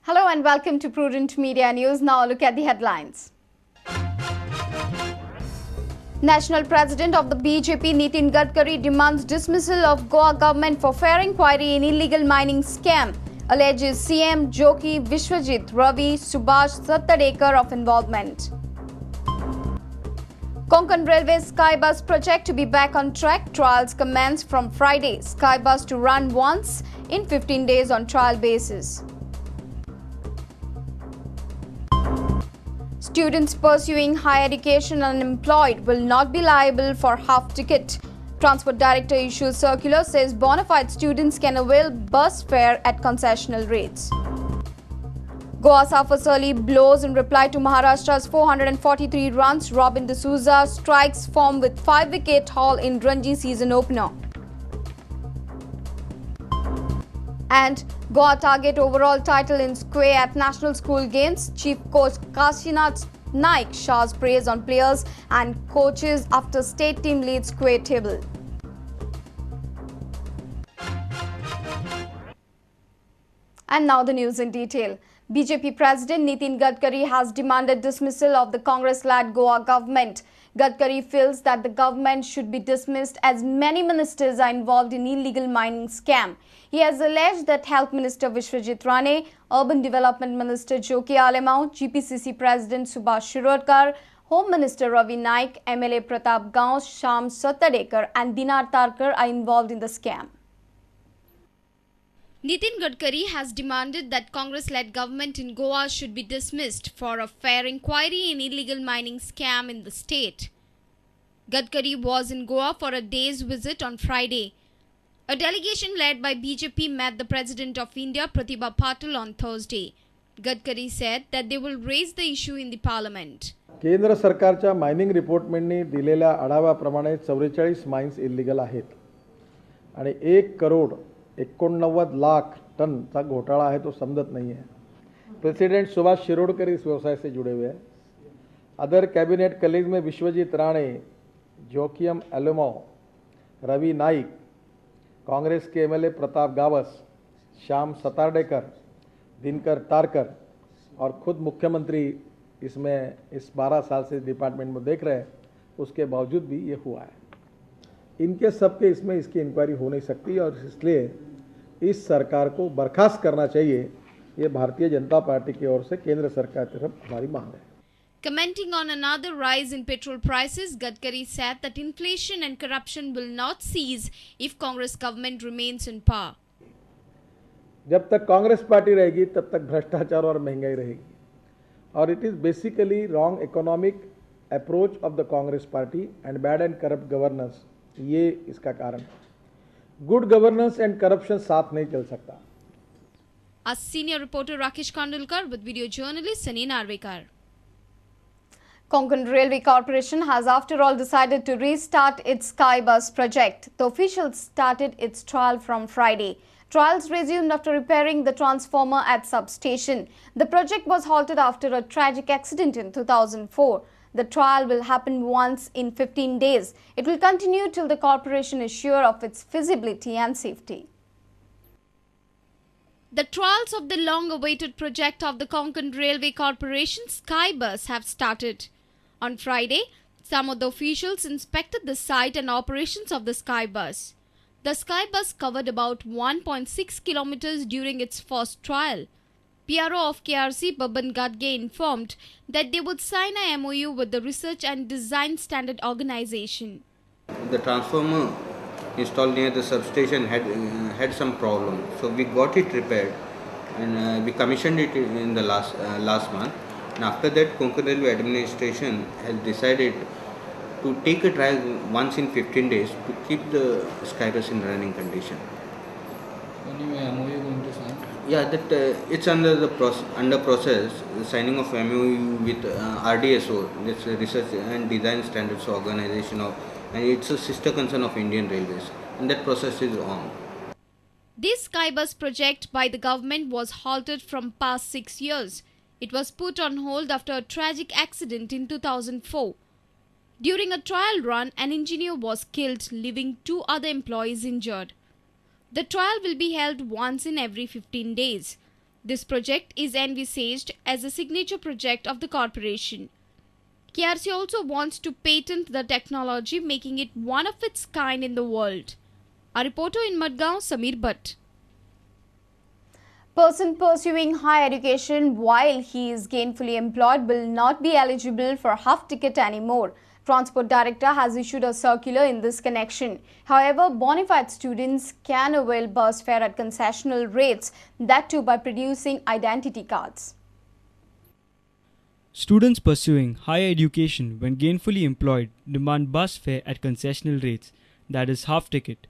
Hello and welcome to Prudent Media News. Now look at the headlines. National President of the BJP Nitin Gadkari demands dismissal of Goa government for fair inquiry in illegal mining scam. Alleges CM Joki Vishwajit Ravi Subhash Sattadekar of involvement. Konkan Railway Skybus project to be back on track. Trials commence from Friday. Skybus to run once in 15 days on trial basis. Students pursuing higher education unemployed will not be liable for half ticket. Transport Director issues circular, says bona fide students can avail bus fare at concessional rates. Goa suffers early blows in reply to Maharashtra's 443 runs. Robin D'Souza strikes form with 5-wicket haul in Ranji season opener. And Goa target overall title in square at National School Games. Chief Coach Kashinath Naik showers praise on players and coaches after state team leads square table. And now the news in detail. BJP President Nitin Gadkari has demanded dismissal of the Congress-led Goa government. Gadkari feels that the government should be dismissed as many ministers are involved in illegal mining scam. He has alleged that Health Minister Vishwajit Rane, Urban Development Minister Joki Alemau, GPCC President Subhash Shirokar, Home Minister Ravi Naik, MLA Pratap Gaon, Sham Sattadekar and Dinar Tarkar are involved in the scam. Nitin Gadkari has demanded that Congress-led government in Goa should be dismissed for a fair inquiry in illegal mining scam in the state. Gadkari was in Goa for a day's visit on Friday. A delegation led by BJP met the President of India, Pratibha Patil, on Thursday. Gadkari said that they will raise the issue in the parliament. केंद्र सरकारच्या mining रिपोर्टमेंटनी दिलेल्या आढाव्याप्रमाणे 44 mines illegal आहेत आणि 1,89,00,000 टनचा घोटाळा है तो समझत नहीं है. प्रेसिडेंट सुभाष शिरोडकर इस व्यवसाय से जुड़े हुए हैं. अदर कैबिनेट कलीग्स में विश्वजीत राणे, जोकियम एलोमो, रवि नाइक, कांग्रेस के एमएलए प्रताप गावस, श्याम सतारडेकर, दिनकर तारकर और खुद मुख्यमंत्री इसमें इस 12 साल से डिपार्टमेंट में देख रहे हैं. उसके बावजूद भी ये हुआ है. इनके सबके इसमें इसकी इंक्वायरी हो नहीं सकती और इसलिए इस सरकार को बर्खास्त करना चाहिए. ये भारतीय जनता पार्टी की ओर से केंद्र सरकार की तरफ हमारी मांग है. Commenting on another rise in petrol prices, Gadkari said that inflation and corruption will not cease if Congress government remains in power. जब तक कांग्रेस पार्टी रहेगी तब तक भ्रष्टाचार और महंगाई रहेगी. और it is basically wrong economic approach of the Congress party and bad and corrupt governance. ये इसका कारण है. गुड गवर्नेंस एंड करप्शन साथ नहीं चल सकता. A senior reporter Rakesh Kandulkar with video journalist Sunny Narvekar. Konkan Railway Corporation has after all decided to restart its Skybus project. The officials started its trial from Friday. Trials resumed after repairing the transformer at substation. The project was halted after a tragic accident in 2004. The trial will happen once in 15 days. It will continue till the corporation is sure of its feasibility and safety. The trials of the long-awaited project of the Konkan Railway Corporation Skybus have started. On Friday, some of the officials inspected the site and operations of the Skybus. The Skybus covered about 1.6 kilometers during its first trial. PRO of KRC, Baban Gadge, informed that they would sign a MOU with the Research and Design Standard Organization. The transformer installed near the substation had some problem, so we got it repaired and we commissioned it in the last month. And after that, Konkan Railway Administration has decided to take a trial once in 15 days to keep the Skybus in running condition. When you MOU going to sign? Yeah, that it's under the process, the signing of MOU with RDSO, that's the Research and Design Standards Organization of, and it's a sister concern of Indian Railways, and that process is on. This Skybus project by the government was halted from past 6 years. It was put on hold after a tragic accident in 2004. During a trial run, an engineer was killed, leaving 2 other employees injured. The trial will be held once in every 15 days. This project is envisaged as a signature project of the corporation. KRC also wants to patent the technology, making it one of its kind in the world. A reporter in Madgaon, Samir Bhatt. Person pursuing higher education while he is gainfully employed will not be eligible for half ticket anymore. Transport Director has issued a circular in this connection. However, bona fide students can avail bus fare at concessional rates, that too by producing identity cards. Students pursuing higher education when gainfully employed demand bus fare at concessional rates, that is half ticket.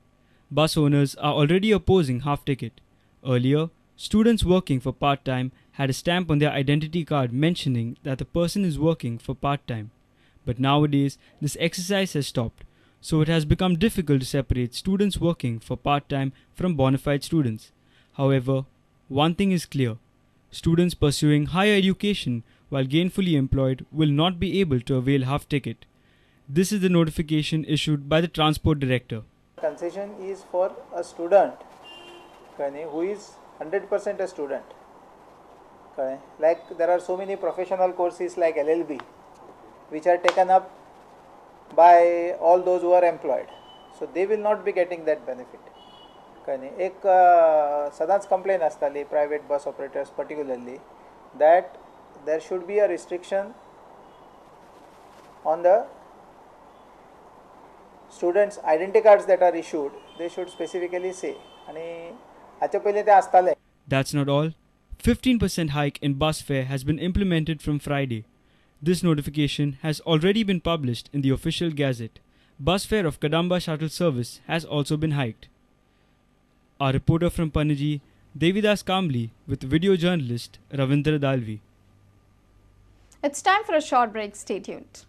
Bus owners are already opposing half ticket. Earlier, students working for part-time had a stamp on their identity card mentioning that the person is working for part-time. But nowadays, this exercise has stopped, so it has become difficult to separate students working for part-time from bona fide students. However, one thing is clear. Students pursuing higher education while gainfully employed will not be able to avail half ticket. This is the notification issued by the Transport Director. Concession is for a student who is 100% a student. Like there are so many professional courses like LLB which are taken up by all those who are employed. So they will not be getting that benefit. एक सदांच complaint असताली private bus operators particularly that there should be a restriction on the students' identity cards that are issued. They should specifically say. आणि हाचे पहिले ते असताले. That's not all. 15% hike in bus fare has been implemented from Friday. This notification has already been published in the official gazette. Bus fare of Kadamba shuttle service has also been hiked. Our reporter from Panaji, Devidas Kambli, with video journalist Ravindra Dalvi. It's time for a short break. Stay tuned.